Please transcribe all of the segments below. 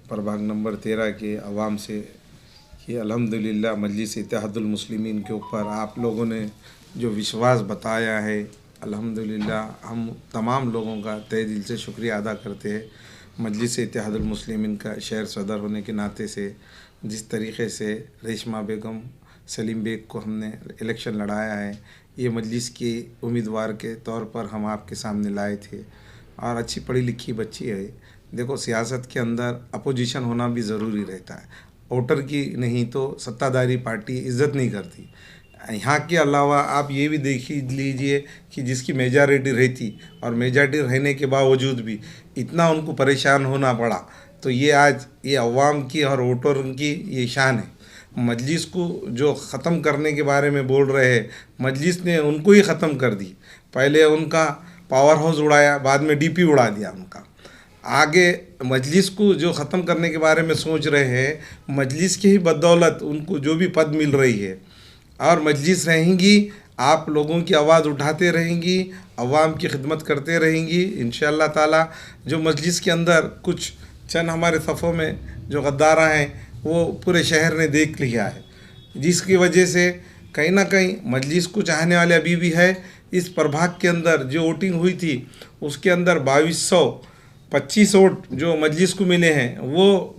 प्रभाग नंबर 13 के अवाम से कि अल्हम्दुलिल्लाह मजलिस इत्तेहादुल मुस्लिमीन के ऊपर आप लोगों ने जो विश्वास बताया है, अल्हम्दुलिल्लाह हम तमाम लोगों का तहे दिल से शुक्रिया अदा करते हैं। मजलिस इत्तेहादुल मुस्लिमीन का शहर सदर होने के नाते से जिस तरीक़े से रेशमा बेगम सलीम बेग को हमने इलेक्शन लड़ाया है, ये मजलिस की उम्मीदवार के तौर पर हम आपके सामने लाए थे और अच्छी पढ़ी लिखी बच्ची है। देखो, सियासत के अंदर अपोजिशन होना भी ज़रूरी रहता है। वोटर की नहीं तो सत्ताधारी पार्टी इज़्ज़त नहीं करती। यहाँ के अलावा आप ये भी देख लीजिए कि जिसकी मेजॉरिटी रहती और मेजॉरिटी रहने के बावजूद भी इतना उनको परेशान होना पड़ा, तो ये आज ये अवाम की और वोटरों की ये शान है। मजलिस को जो ख़त्म करने के बारे में बोल रहे हैं, मजलिस ने उनको ही ख़त्म कर दी। पहले उनका पावर हाउस उड़ाया, बाद में डीपी उड़ा दिया उनका। आगे मजलिस को जो ख़त्म करने के बारे में सोच रहे हैं, मजलिस की ही बदौलत उनको जो भी पद मिल रही है और मजलिस रहेंगी, आप लोगों की आवाज़ उठाते रहेंगी, अवाम की खिदमत करते रहेंगी इंशाअल्लाह ताला। जो मजलिस के अंदर कुछ चंद हमारे सफ़ों में जो गद्दारा हैं वो पूरे शहर ने देख लिया है, जिसकी वजह से कहीं ना कहीं मजलिस को चाहने वाले अभी भी है। इस प्रभाग के अंदर जो वोटिंग हुई थी उसके अंदर 2225 वोट जो मजलिस को मिले हैं वो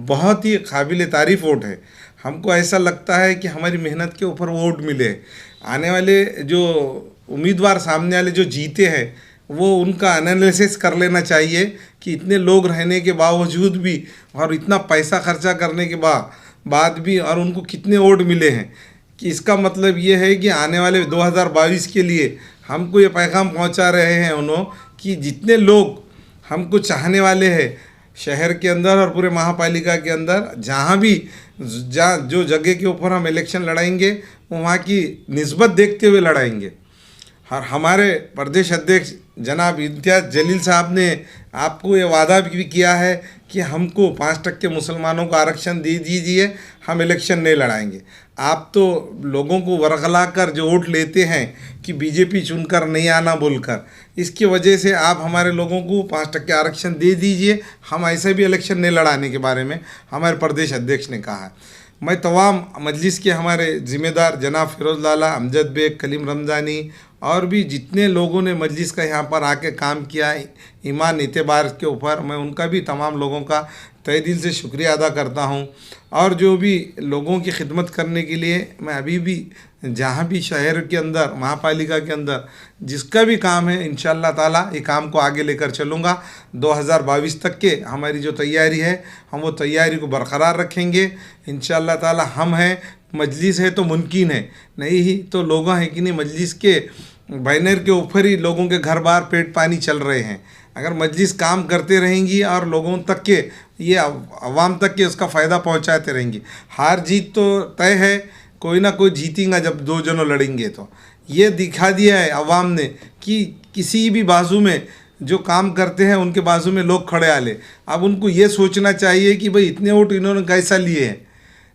बहुत ही काबिल तारीफ़ वोट है। हमको ऐसा लगता है कि हमारी मेहनत के ऊपर वोट मिले। आने वाले जो उम्मीदवार सामने वाले जो जीते हैं वो उनका एनालिसिस कर लेना चाहिए कि इतने लोग रहने के बावजूद भी और इतना पैसा खर्चा करने के बाद भी और उनको कितने वोट मिले हैं। कि इसका मतलब ये है कि आने वाले 2022 के लिए हमको ये पैगाम पहुंचा रहे हैं उन्होंने कि जितने लोग हमको चाहने वाले हैं शहर के अंदर और पूरे महापालिका के अंदर, जहाँ भी जो जगह के ऊपर हम इलेक्शन लड़ाएंगे वहाँ की निस्बत देखते हुए लड़ाएंगे। और हमारे प्रदेश अध्यक्ष जनाब इम्तियाज़ जलील साहब ने आपको ये वादा भी किया है कि हमको 5% मुसलमानों को आरक्षण दे दीजिए, हम इलेक्शन नहीं लड़ाएंगे। आप तो लोगों को वरगला कर जो वोट लेते हैं कि बीजेपी चुनकर नहीं आना बोलकर, इसकी वजह से आप हमारे लोगों को 5% आरक्षण दे दीजिए, हम ऐसे भी इलेक्शन नहीं लड़ाने के बारे में हमारे प्रदेश अध्यक्ष ने कहा है। मैं तमाम मजलिस के हमारे ज़िम्मेदार जनाब फ़िरोज़ लाला, अमजद बेग, कलीम रमज़ानी और भी जितने लोगों ने मजलिस का यहाँ पर आके काम किया है ईमान एतबार के ऊपर, मैं उनका भी तमाम लोगों का तहे दिल से शुक्रिया अदा करता हूँ। और जो भी लोगों की खिदमत करने के लिए मैं अभी भी जहाँ भी शहर के अंदर महापालिका के अंदर जिसका भी काम है इंशाअल्लाह ताला ये काम को आगे लेकर चलूँगा। 2022 तक के हमारी जो तैयारी है हम वो तैयारी को बरकरार रखेंगे इंशाअल्लाह ताला। हम हैं, मजलिस है तो मुमकिन है, नहीं ही तो लोग हैं कि नहीं। मजलिस के बैनर के ऊपर ही लोगों के घर बार पेट पानी चल रहे हैं। अगर मजलिस काम करते रहेंगी और लोगों तक के ये अवाम तक के उसका फ़ायदा पहुंचाते रहेंगी, हार जीत तो तय है, कोई ना कोई जीतेगा जब दो जनों लड़ेंगे। तो ये दिखा दिया है अवाम ने कि किसी भी बाजू में जो काम करते हैं उनके बाजू में लोग खड़े आले। अब उनको ये सोचना चाहिए कि भाई इतने वोट इन्होंने कैसा लिए हैं,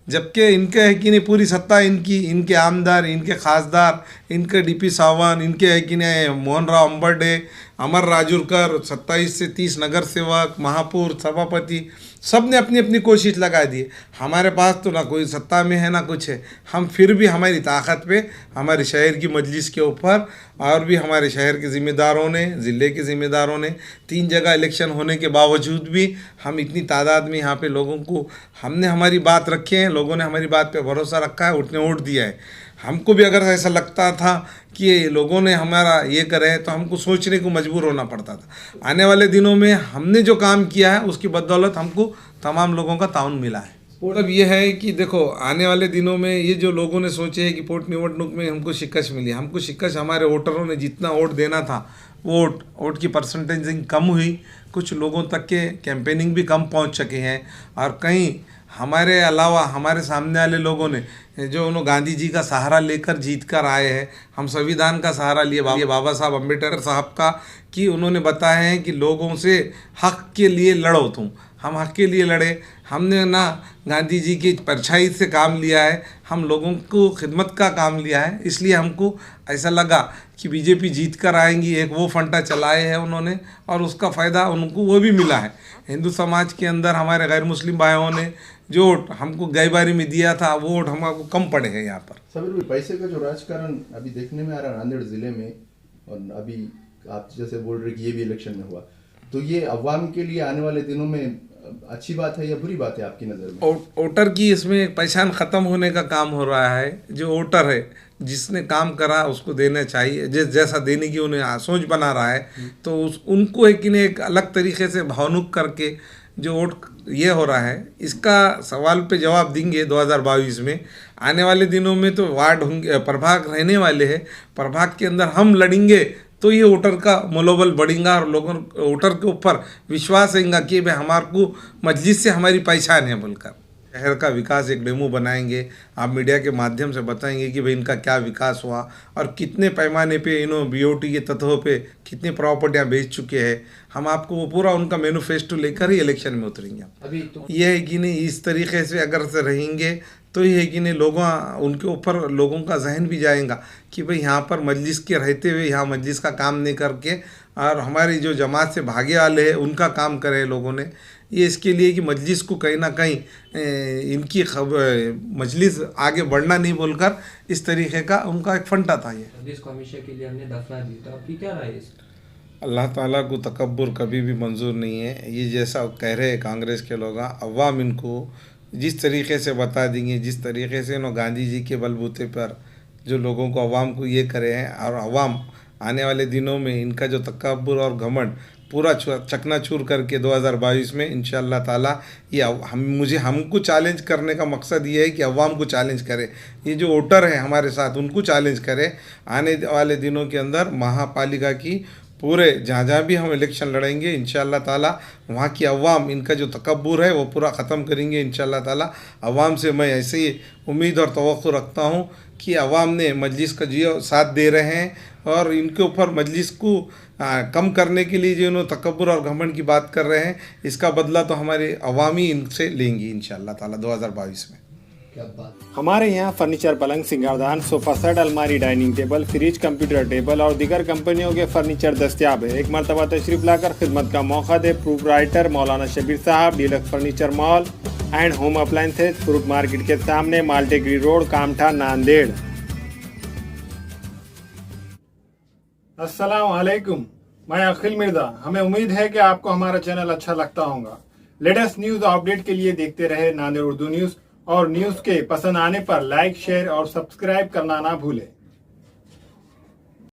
जबकि इनके है कि नहीं पूरी सत्ता इनकी, इनके आमदार, इनके खासदार, इनके डीपी सावन, इनके है कि नहीं मोहन राव अंबर्डे, अमर राजूरकर, 27 से 30 नगर सेवक, महापौर, सभापति, सब ने अपनी अपनी कोशिश लगा दी। हमारे पास तो ना कोई सत्ता में है ना कुछ है, हम फिर भी हमारी ताकत पे हमारे शहर की मजलिस के ऊपर और भी हमारे शहर के ज़िम्मेदारों ने, ज़िले के ज़िम्मेदारों ने 3 जगह इलेक्शन होने के बावजूद भी हम इतनी तादाद में यहाँ पे लोगों को हमने हमारी बात रखी है, लोगों ने हमारी बात पे भरोसा रखा है, उतने वोट दिया है। हमको भी अगर ऐसा लगता था कि लोगों ने हमारा ये करे तो हमको सोचने को मजबूर होना पड़ता था। आने वाले दिनों में हमने जो काम किया है उसकी बदौलत हमको तमाम लोगों का ताउन मिला है। मतलब ये है कि देखो आने वाले दिनों में ये जो लोगों ने सोचे है कि पोट निवडणूक में हमको शिकस्त मिली, हमको शिकस्त हमारे वोटरों ने जितना वोट देना था वोट की परसेंटेजिंग कम हुई, कुछ लोगों तक के कैंपेनिंग भी कम पहुंच सके हैं और कहीं हमारे अलावा हमारे सामने वाले लोगों ने जो उन्होंने गांधी जी का सहारा लेकर जीत कर आए हैं। हम संविधान का सहारा लिए बाबा साहब अम्बेडकर साहब का, कि उन्होंने बताया है कि लोगों से हक के लिए लड़ो तुम। हम हक के लिए लड़े, हमने ना गांधी जी की परछाई से काम लिया है, हम लोगों को खिदमत का काम लिया है। इसलिए हमको ऐसा लगा कि बीजेपी जीत कर आएंगी। एक वो फंडा चलाए हैं उन्होंने और उसका फ़ायदा उनको वो भी मिला है। हिंदू समाज के अंदर हमारे गैर मुस्लिम भाइयों ने जो वोट हमको गई बारी में दिया था, वो वोट हमको कम पड़े हैं यहाँ पर। सबीर भाई, पैसे का जो राजकारण अभी देखने में आ रहा है नांदेड़ जिले में, और अभी आप जैसे बोल रहे कि ये भी इलेक्शन में हुआ, तो ये अवाम के लिए आने वाले दिनों में अच्छी बात है या बुरी बात है आपकी नज़र में? वोटर की इसमें पहचान ख़त्म होने का काम हो रहा है। जो वोटर है, जिसने काम करा उसको देना चाहिए, जैसा देने की उन्हें सोच बना रहा है, तो उनको एक अलग तरीके से भावुक करके जो वोट ये हो रहा है, इसका सवाल पे जवाब देंगे 2022 में। आने वाले दिनों में तो वार्ड होंगे, प्रभाग रहने वाले हैं। प्रभाग के अंदर हम लड़ेंगे तो ये वोटर का मनोबल बढ़ेगा और लोगों वोटर के ऊपर विश्वास रहेगा कि भाई हमारे को मजलिस से हमारी पहचान है बोलकर। शहर का विकास एक डेमो बनाएंगे, आप मीडिया के माध्यम से बताएंगे कि भाई इनका क्या विकास हुआ और कितने पैमाने पे इन्होंने बीओटी के तत्वों पे कितनी प्रॉपर्टियां बेच चुके हैं। हम आपको वो पूरा उनका मैनिफेस्टो लेकर ही इलेक्शन में उतरेंगे। अभी तो ये है कि नहीं, इस तरीके से अगर से रहेंगे तो ये है कि नहीं, लोगों उनके ऊपर लोगों का जहन भी जाएगा कि भाई यहाँ पर मजलिस के रहते हुए यहाँ मजलिस का काम नहीं करके और हमारी जो जमात से भागे वाले हैं उनका काम करे लोगों ने। ये इसके लिए कि मजलिस को कहीं ना कहीं इनकी मजलिस आगे बढ़ना नहीं बोलकर इस तरीके का उनका एक फंडा था। ये मजलिस को हमेशा के लिए हमने दफना दी, तो आपकी क्या राय है इस? अल्लाह ताला को तकब्बुर कभी भी मंजूर नहीं है। ये जैसा कह रहे हैं कांग्रेस के लोग, अवाम इनको जिस तरीके से बता देंगे, जिस तरीके से इन्होंने गांधी जी के बलबूते पर जो लोगों को अवाम को ये करे हैं, और अवाम आने वाले दिनों में इनका जो तकब्बुर और घमंड पूरा चकनाचूर करके 2022 में इंशाअल्लाह ताला ये हमको चैलेंज करने का मकसद ये है कि अवाम को चैलेंज करे। ये जो वोटर है हमारे साथ उनको चैलेंज करे। आने वाले दिनों के अंदर महापालिका की पूरे जहाँ भी हम इलेक्शन लड़ेंगे इंशाअल्लाह ताला वहाँ की अवाम इनका जो तकब्बुर है वो पूरा ख़त्म करेंगे इंशाअल्लाह ताला। अवाम से मैं ऐसे ही उम्मीद और तवक्कुल रखता हूँ कि अवाम ने मजलिस का जो साथ दे रहे हैं और इनके ऊपर मजलिस को कम करने के लिए जो इन्होंने तकब्बुर और घमंड की बात कर रहे हैं, इसका बदला तो हमारे अवामी इनसे लेंगी इंशाअल्लाह ताला 2022 में। हमारे यहाँ फर्नीचर, पलंग, सिंगारदान, सोफा सेट, अलमारी, dining table, fridge, computer table और दीगर कंपनियों के फर्नीचर दस्तियाब है। एक मरतबा तशरीफ लाकर खिदमत का मौका दे। प्रोप्राइटर मौलाना शबीर साहब, deluxe furniture mall and home appliances, fruit market के सामने, माल्टेगिरी रोड, कामठा, नांदेड़। अस्सलाम वालेकुम, मैं अखिल मिर्जा। हमें उम्मीद है कि आपको हमारा चैनल अच्छा लगता होगा। लेटेस्ट न्यूज अपडेट के लिए देखते रहे नांदेड़ उर्दू न्यूज, और न्यूज के पसंद आने पर लाइक, शेयर और सब्सक्राइब करना ना भूलें।